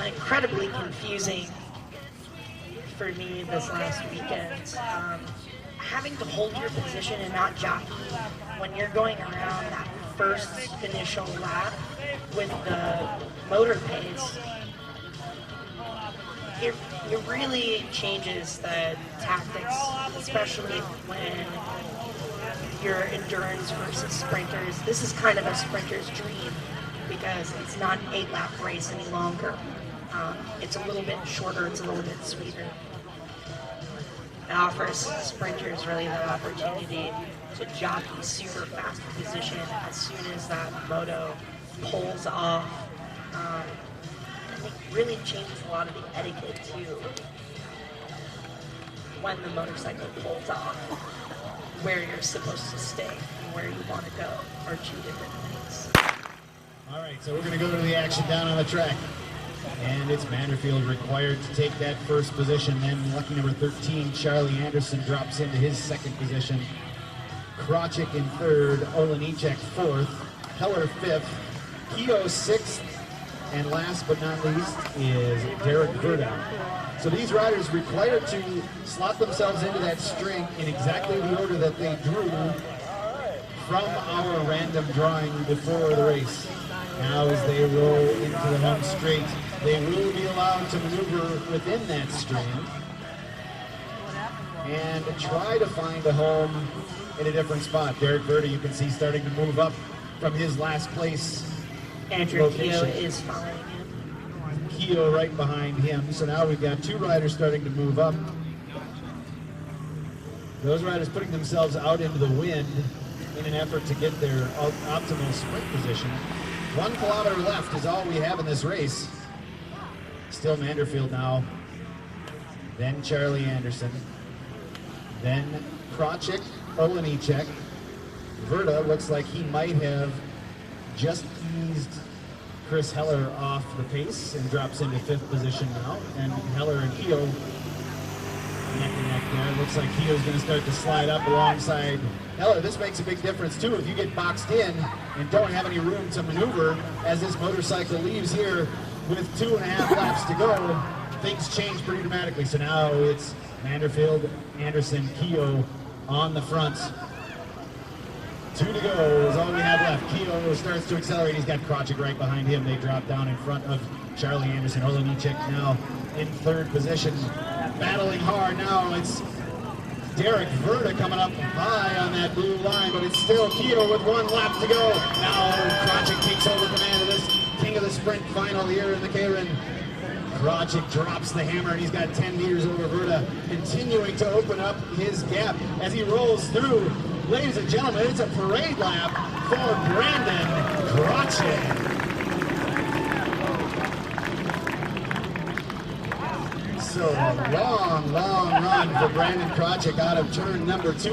incredibly confusing for me this last weekend. Having to hold your position and not jockey when you're going around that first initial lap with the motor pace, it really changes the tactics, especially when you're endurance versus sprinters. This is kind of a sprinter's dream because it's not an 8-lap race any longer. It's a little bit shorter, it's a little bit sweeter. It offers sprinters really the opportunity to jockey super fast position as soon as that moto pulls off. I think really changes a lot of the etiquette too. When the motorcycle pulls off, where you're supposed to stay and where you want to go are two different things. All right, so we're going to go to the action down on the track. And it's Vanderfield required to take that first position. Then lucky number 13, Charlie Anderson, drops into his second position. Krachik in third, Olenicek fourth, Heller fifth, Keogh sixth, and last but not least is Derek Verda. So these riders required to slot themselves into that string in exactly the order that they drew from our random drawing before the race. Now as they roll into the home straight, they will be allowed to maneuver within that string and try to find a home in a different spot. Derek Verda, you can see, starting to move up from his last place Andrew Keogh is following him. Keogh right behind him. So now we've got two riders starting to move up. Those riders putting themselves out into the wind in an effort to get their optimal sprint position. 1 kilometer left is all we have in this race. Still Vanderfield now, then Charlie Anderson, then Krachik, Olenicek. Verda looks like he might have just eased Chris Heller off the pace and drops into 5th position now. And Heller and Keogh neck and neck there. Looks like Keogh's going to start to slide up alongside Heller. This makes a big difference too. If you get boxed in and don't have any room to maneuver as this motorcycle leaves here with 2.5 laps to go, things change pretty dramatically. So now it's Vanderfield, Anderson, Keogh on the front. 2 to go is all we have left. Keogh starts to accelerate. He's got Krachik right behind him. They drop down in front of Charlie Anderson. Olenicek now in 3rd position, battling hard. Now it's Derek Verda coming up high on that blue line, but it's still Keogh with 1 lap to go. Now Krachik takes over command of this king of the sprint final here in the Keirin. Krachik drops the hammer, and he's got 10 meters over Verda, continuing to open up his gap as he rolls through. Ladies and gentlemen, it's a parade lap for Brandon Krachik. So a long, long run for Brandon Krachik out of turn number 2.